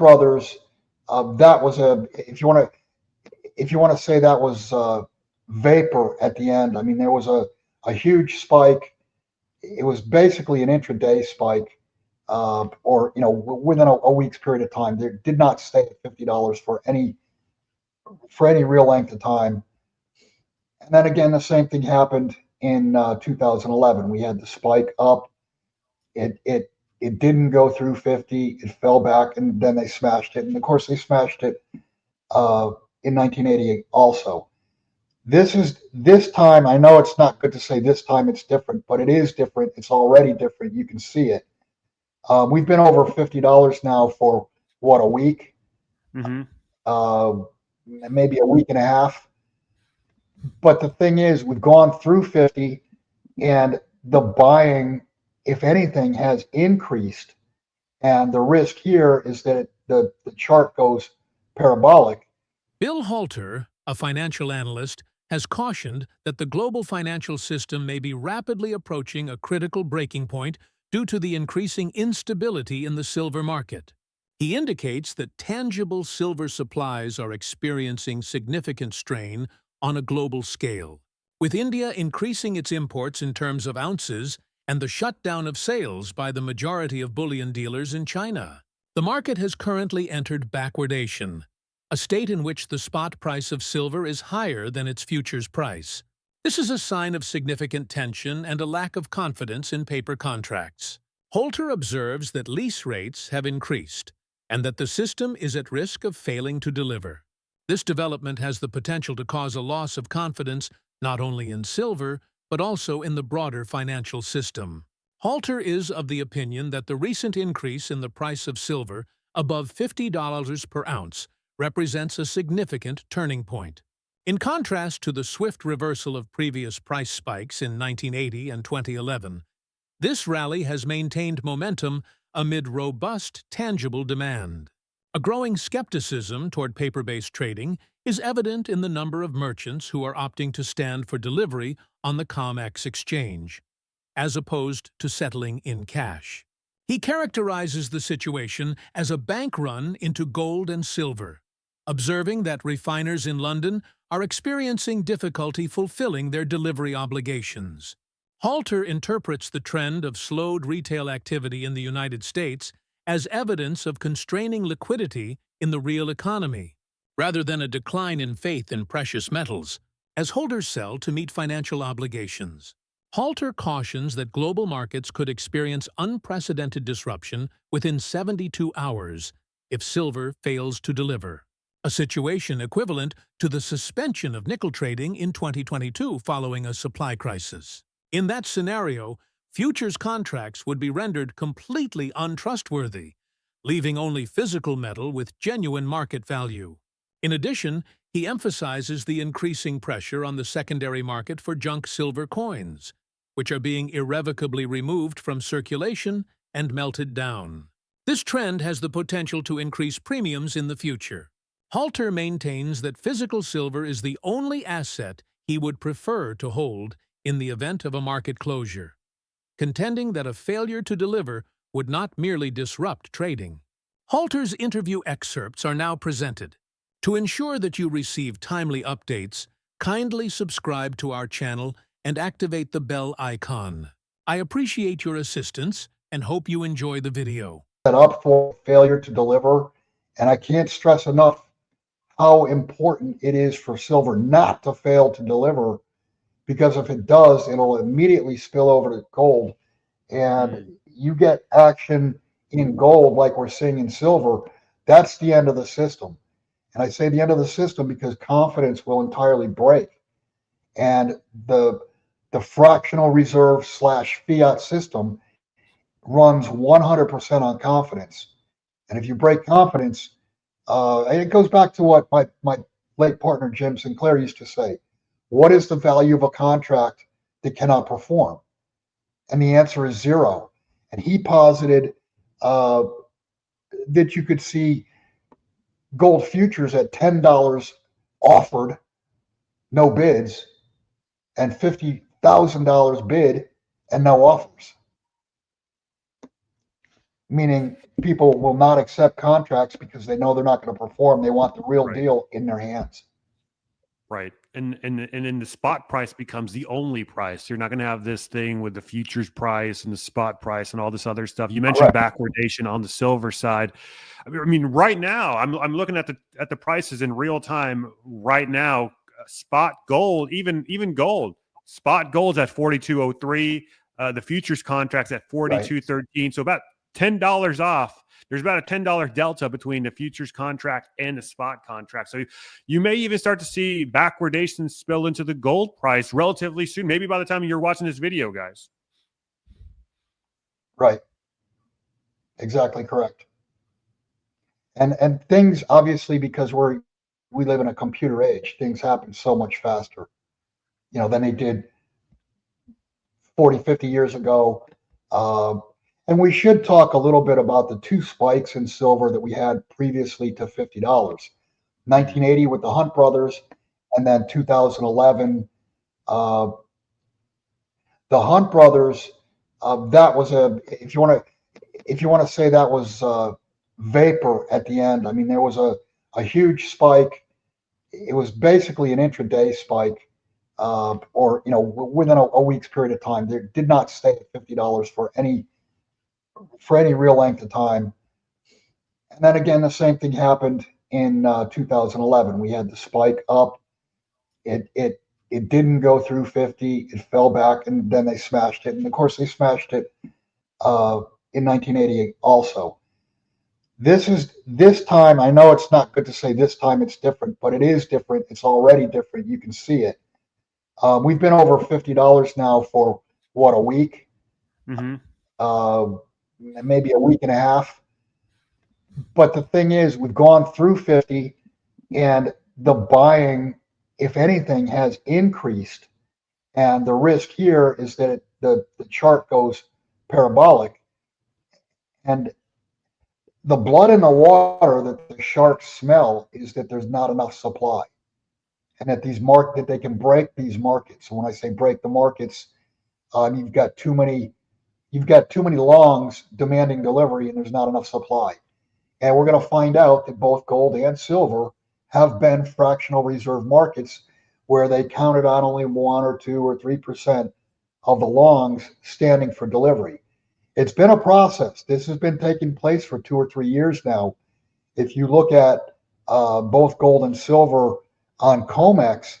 Brothers, that was a if you want to say that was vapor at the end. I mean, there was a huge spike. It was basically an intraday spike, or within a week's period of time. There did not stay at $50 for any real length of time. And then again, the same thing happened in 2011. We had the spike up. It didn't go through 50. It fell back, and then they smashed it. And of course, they smashed it in 1988 also. This time. I know it's not good to say this time it's different, but it is different. It's already different. You can see it. We've been over $50 now for what, a week, Mm-hmm. maybe a week and a half. But the thing is, we've gone through 50, and the buying, if anything, has increased. And the risk here is that the chart goes parabolic. Bill Holter, a financial analyst, has cautioned that the global financial system may be rapidly approaching a critical breaking point due to the increasing instability in the silver market. He indicates that tangible silver supplies are experiencing significant strain on a global scale, with India increasing its imports in terms of ounces and the shutdown of sales by the majority of bullion dealers in China. The market has currently entered backwardation, a state in which the spot price of silver is higher than its futures price. This is a sign of significant tension and a lack of confidence in paper contracts. Holter observes that lease rates have increased and that the system is at risk of failing to deliver. This development has the potential to cause a loss of confidence not only in silver, but also in the broader financial system. Holter is of the opinion that the recent increase in the price of silver above $50 per ounce represents a significant turning point. In contrast to the swift reversal of previous price spikes in 1980 and 2011, this rally has maintained momentum amid robust, tangible demand. A growing skepticism toward paper-based trading is evident in the number of merchants who are opting to stand for delivery on the Comex exchange, as opposed to settling in cash. He characterizes the situation as a bank run into gold and silver, observing that refiners in London are experiencing difficulty fulfilling their delivery obligations. Holter interprets the trend of slowed retail activity in the United States as evidence of constraining liquidity in the real economy, rather than a decline in faith in precious metals, as holders sell to meet financial obligations. Holter cautions that global markets could experience unprecedented disruption within 72 hours if silver fails to deliver, a situation equivalent to the suspension of nickel trading in 2022 following a supply crisis. In that scenario, futures contracts would be rendered completely untrustworthy, leaving only physical metal with genuine market value. In addition, he emphasizes the increasing pressure on the secondary market for junk silver coins, which are being irrevocably removed from circulation and melted down. This trend has the potential to increase premiums in the future. Holter maintains that physical silver is the only asset he would prefer to hold in the event of a market closure, contending that a failure to deliver would not merely disrupt trading. Holter's interview excerpts are now presented. To ensure that you receive timely updates, kindly subscribe to our channel and activate the bell icon. I appreciate your assistance and hope you enjoy the video. Set up for failure to deliver, and I can't stress enough how important it is for silver not to fail to deliver, because if it does, it'll immediately spill over to gold, and you get action in gold like we're seeing in silver. That's the end of the system. And I say the end of the system because confidence will entirely break, and the fractional reserve / fiat system runs 100% on confidence. And if you break confidence, and it goes back to what my late partner Jim Sinclair used to say: what is the value of a contract that cannot perform? And the answer is zero. And he posited that you could see gold futures at $10 offered, no bids, and $50,000 bid and no offers. meaning people will not accept contracts because they know they're not going to perform. They want the real Right. deal in their hands. Right. And then the spot price becomes the only price. You're not going to have this thing with the futures price and the spot price and all this other stuff. You mentioned Correct. backwardation on the silver side. I mean, right now I'm looking at the prices in real time right now. Spot gold, even gold. Spot gold's at 42.03. The futures contract's at 42.13. So about $10 off. There's about a $10 delta between the futures contract and the spot contract. So you may even start to see backwardation spill into the gold price relatively soon, maybe by the time you're watching this video, guys. Right. Exactly correct. And things, obviously, because we live in a computer age, things happen so much faster, than they did 40, 50 years ago. And we should talk a little bit about the two spikes in silver that we had previously to $50. 1980 with the Hunt brothers, and then 2011. The Hunt brothers, that was if you want to say that was vapor at the end. I mean, there was a huge spike. It was basically an intraday spike, or within a week's period of time. They did not stay at $50 for any real length of time. And then again, the same thing happened in 2011. We had the spike up. It didn't go through 50. It fell back, and then they smashed it. And of course, they smashed it in 1988 also. This time, I know it's not good to say this time it's different, but it is different. It's already different. You can see it. We've been over $50 now for what, a week? Maybe a week and a half. But the thing is, we've gone through 50, and the buying, if anything, has increased. And the risk here is that the chart goes parabolic. And the blood in the water that the sharks smell is that there's not enough supply, and that that they can break these markets. So when I say break the markets, you've got too many longs demanding delivery, and there's not enough supply. And we're going to find out that both gold and silver have been fractional reserve markets where they counted on only 1 or 2 or 3% of the longs standing for delivery. It's been a process. This has been taking place for 2 or 3 years now. If you look at both gold and silver on Comex,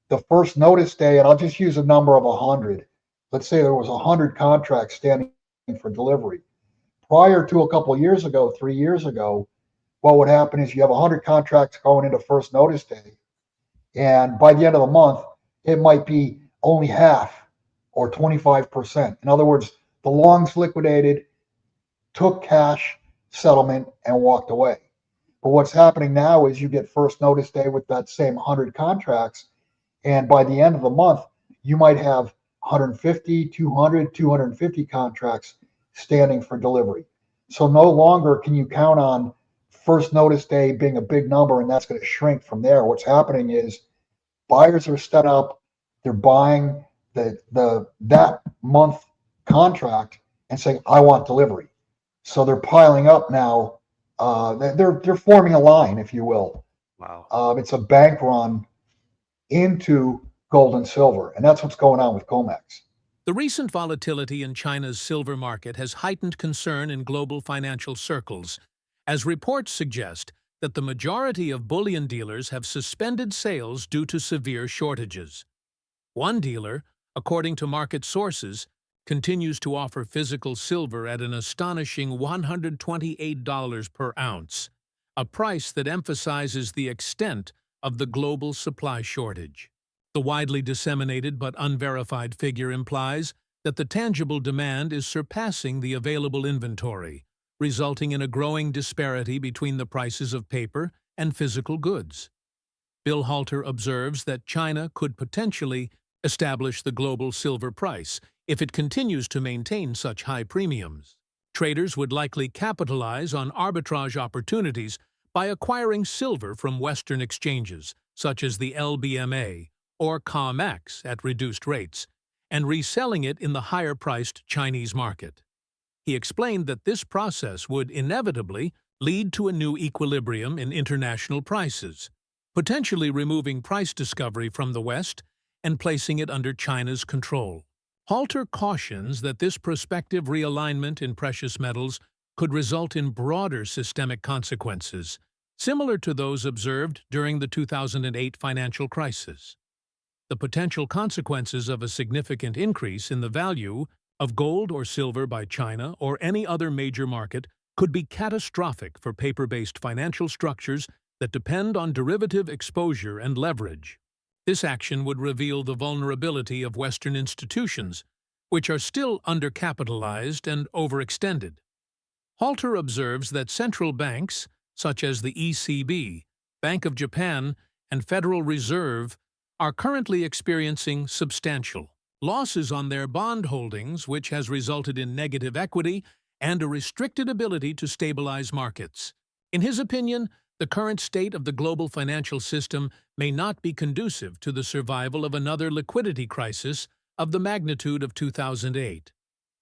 the first notice day, and I'll just use a number of 100. Let's say there was 100 contracts standing for delivery. Prior to a couple of years ago, 3 years ago, what would happen is you have 100 contracts going into first notice day, and by the end of the month, it might be only half or 25%. In other words, the longs liquidated, took cash settlement, and walked away. But what's happening now is you get first notice day with that same 100 contracts, and by the end of the month, you might have 150, 200, 250 contracts standing for delivery. So no longer can you count on first notice day being a big number, and that's going to shrink from there. What's happening is buyers are set up, they're buying that month contract and saying, I want delivery. So they're piling up now. They're forming a line, if you will. Wow. It's a bank run into gold and silver, and that's what's going on with Comex. The recent volatility in China's silver market has heightened concern in global financial circles, as reports suggest that the majority of bullion dealers have suspended sales due to severe shortages. One dealer, according to market sources, continues to offer physical silver at an astonishing $128 per ounce, a price that emphasizes the extent of the global supply shortage. The widely disseminated but unverified figure implies that the tangible demand is surpassing the available inventory, resulting in a growing disparity between the prices of paper and physical goods. Bill Holter observes that China could potentially establish the global silver price if it continues to maintain such high premiums. Traders would likely capitalize on arbitrage opportunities by acquiring silver from Western exchanges, such as the LBMA or Comex at reduced rates, and reselling it in the higher-priced Chinese market. He explained that this process would inevitably lead to a new equilibrium in international prices, potentially removing price discovery from the West and placing it under China's control. Holter cautions that this prospective realignment in precious metals could result in broader systemic consequences, similar to those observed during the 2008 financial crisis. The potential consequences of a significant increase in the value of gold or silver by China or any other major market could be catastrophic for paper-based financial structures that depend on derivative exposure and leverage. This action would reveal the vulnerability of Western institutions, which are still undercapitalized and overextended. Holter observes that central banks, such as the ECB, Bank of Japan, and Federal Reserve, are currently experiencing substantial losses on their bond holdings, which has resulted in negative equity and a restricted ability to stabilize markets. In his opinion, the current state of the global financial system may not be conducive to the survival of another liquidity crisis of the magnitude of 2008.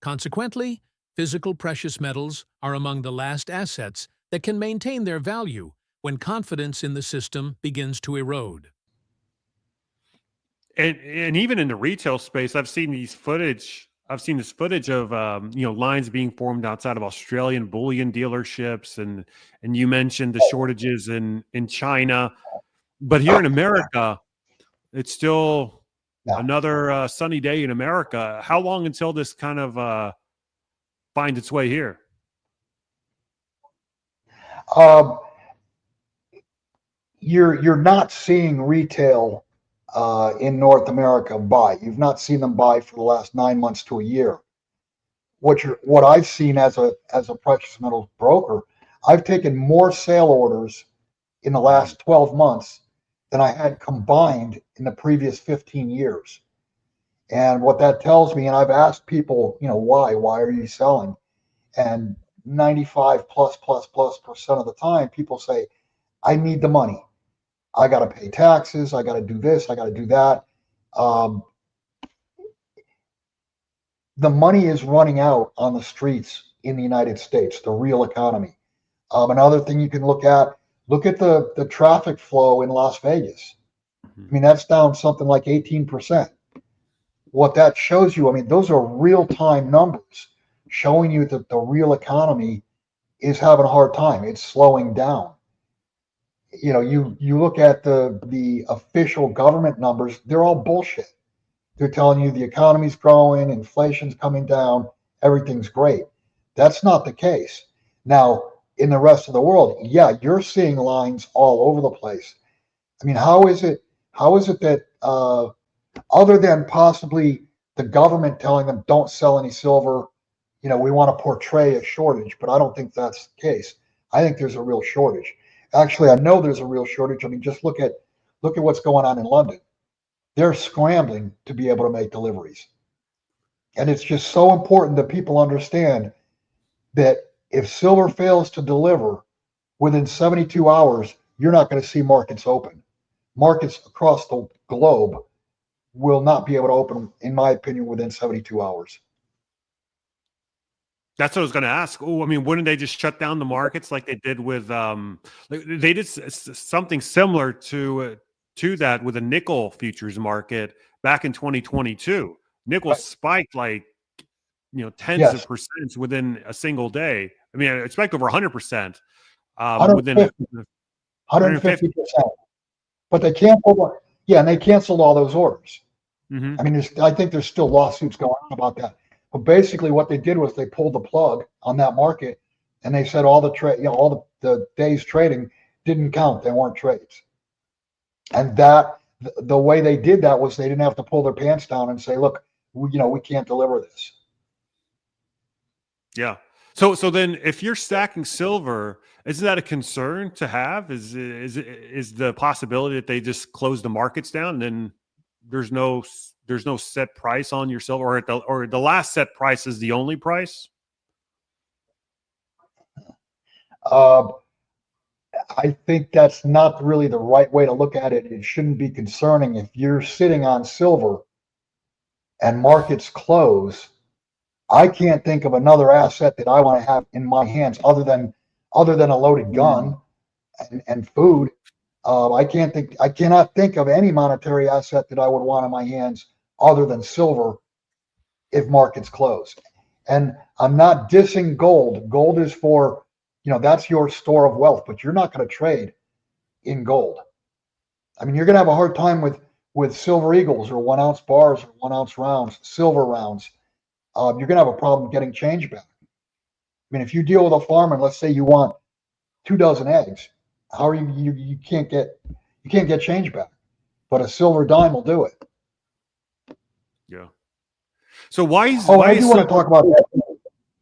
Consequently, physical precious metals are among the last assets that can maintain their value when confidence in the system begins to erode. And even in the retail space, I've seen this footage of lines being formed outside of Australian bullion dealerships, and you mentioned the shortages in China, but here in America, it's still another sunny day in America. How long until this kind of finds its way here? You're not seeing retail in North America buy. You've not seen them buy for the last 9 months to a year. What I've seen as a precious metals broker, I've taken more sale orders in the last 12 months than I had combined in the previous 15 years. And what that tells me, and I've asked people, why are you selling? And 95 plus percent of the time, people say, I need the money. I got to pay taxes. I got to do this. I got to do that. The money is running out on the streets in the United States, the real economy. Another thing you can look at the traffic flow in Las Vegas. I mean, that's down something like 18%. What that shows you, I mean, those are real-time numbers showing you that the real economy is having a hard time. It's slowing down. You look at the official government numbers, they're all bullshit. They're telling you the economy's growing, inflation's coming down, everything's great. That's not the case. Now, in the rest of the world, yeah, you're seeing lines all over the place. I mean, how is it that other than possibly the government telling them don't sell any silver, we want to portray a shortage, but I don't think that's the case. I think there's a real shortage. Actually, I know there's a real shortage. I mean, just look at what's going on in London. They're scrambling to be able to make deliveries. And it's just so important that people understand that if silver fails to deliver within 72 hours, you're not going to see markets open. Markets across the globe will not be able to open, in my opinion, within 72 hours. That's what I was going to ask. Oh, I mean, wouldn't they just shut down the markets like they did with they did something similar to that with the nickel futures market back in 2022. Nickel spiked like tens of percents within a single day. I mean, I expect over 100% within 150%. But they canceled, and they canceled all those orders. Mm-hmm. I mean, I think there's still lawsuits going on about that. But basically, what they did was they pulled the plug on that market, and they said all the days trading didn't count; they weren't trades. And that the way they did that was they didn't have to pull their pants down and say, "Look, we can't deliver this." Yeah. So then, if you're stacking silver, isn't that a concern to have? Is the possibility that they just close the markets down, and then there's no set price on your silver, or the last set price is the only price? I think that's not really the right way to look at it. It shouldn't be concerning if you're sitting on silver and markets close. I can't think of another asset that I want to have in my hands other than a loaded gun and food. I cannot think of any monetary asset that I would want in my hands other than silver if markets close. And I'm not dissing gold. Gold is for, that's your store of wealth, but you're not going to trade in gold. I mean, you're going to have a hard time with silver eagles or 1 ounce bars or 1 ounce rounds, silver rounds. You're going to have a problem getting change back. I mean, if you deal with a farmer and let's say you want 2 dozen eggs, how are you can't get change back, but a silver dime will do it. Yeah. So why is I do want to talk about that.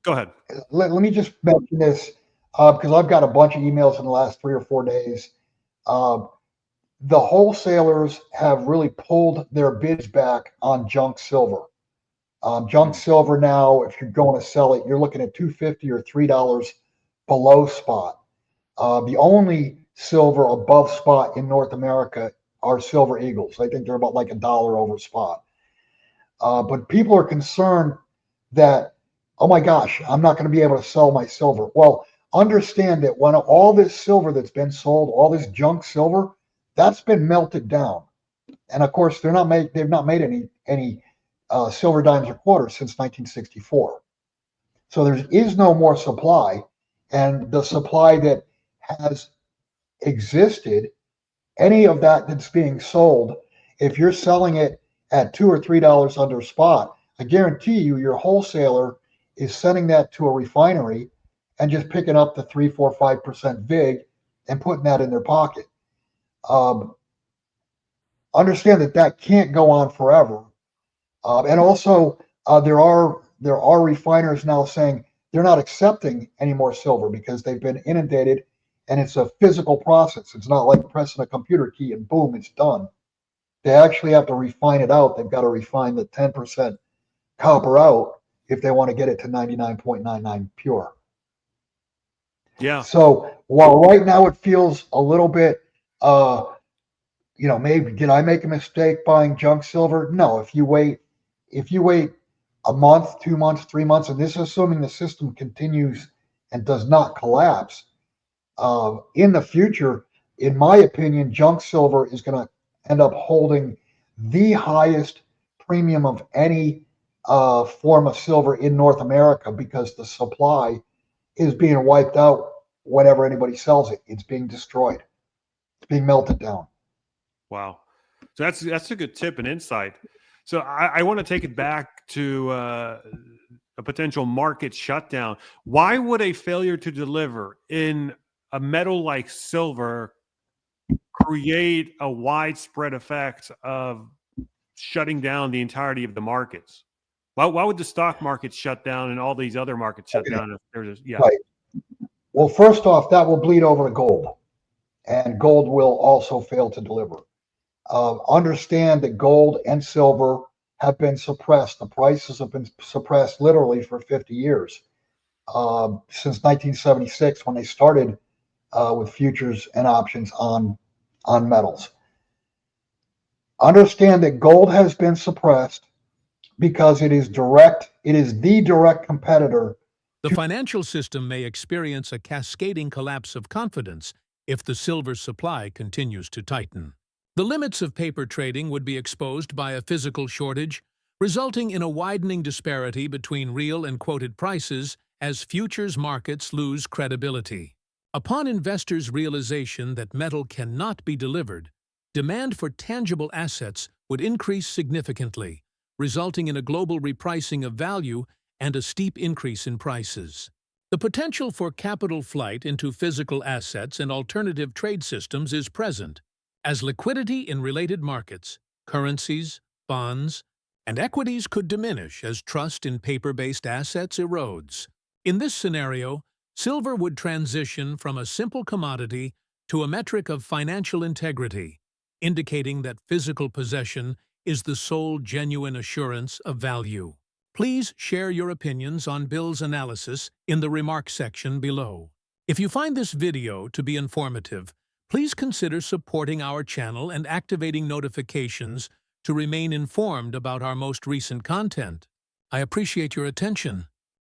Go ahead. Let me just mention this because I've got a bunch of emails in the last 3 or 4 days. The wholesalers have really pulled their bids back on junk silver. Junk silver now, if you're going to sell it, you're looking at $2.50 or $3 below spot. The only silver above spot in North America are silver eagles. I think they're about like $1 over spot. But people are concerned that, oh my gosh, I'm not going to be able to sell my silver. Well, understand that when all this silver that's been sold, all this junk silver, that's been melted down. And of course, they've not made any silver dimes or quarters since 1964. So there is no more supply, and the supply that has existed, any of that that's being sold, if you're selling it at $2 or $3 under spot, I guarantee you your wholesaler is sending that to a refinery and just picking up the 3, 4, 5% VIG and putting that in their pocket. Understand that can't go on forever. And also, there are refiners now saying they're not accepting any more silver because they've been inundated, and it's a physical process. It's not like pressing a computer key and boom, it's done. They actually have to refine it out. They've got to refine the 10% copper out if they want to get it to 99.99 pure. Yeah. So while right now it feels a little bit, maybe did I make a mistake buying junk silver? No. If you wait a month, 2 months, 3 months, and this is assuming the system continues and does not collapse, in the future, in my opinion, junk silver is going to end up holding the highest premium of any form of silver in North America because the supply is being wiped out whenever anybody sells it. It's being destroyed. It's being melted down. Wow. So that's a good tip and insight. So I want to take it back to a potential market shutdown. Why would a failure to deliver in a metal like silver create a widespread effect of shutting down the entirety of the markets? Why would the stock market shut down and all these other markets shut down? If there's Right. Well, first off, that will bleed over to gold, and gold will also fail to deliver. Understand that gold and silver have been suppressed. The prices have been suppressed literally for 50 years, since 1976 when they started with futures and options on metals. Understand that gold has been suppressed because it is the direct competitor. The financial system may experience a cascading collapse of confidence if the silver supply continues to tighten. The limits of paper trading would be exposed by a physical shortage, resulting in a widening disparity between real and quoted prices as futures markets lose credibility. Upon investors' realization that metal cannot be delivered, demand for tangible assets would increase significantly, resulting in a global repricing of value and a steep increase in prices. The potential for capital flight into physical assets and alternative trade systems is present, as liquidity in related markets, currencies, bonds, and equities could diminish as trust in paper-based assets erodes. In this scenario, silver would transition from a simple commodity to a metric of financial integrity, indicating that physical possession is the sole genuine assurance of value. Please share your opinions on Bill's analysis in the remarks section below. If you find this video to be informative, please consider supporting our channel and activating notifications to remain informed about our most recent content. I appreciate your attention.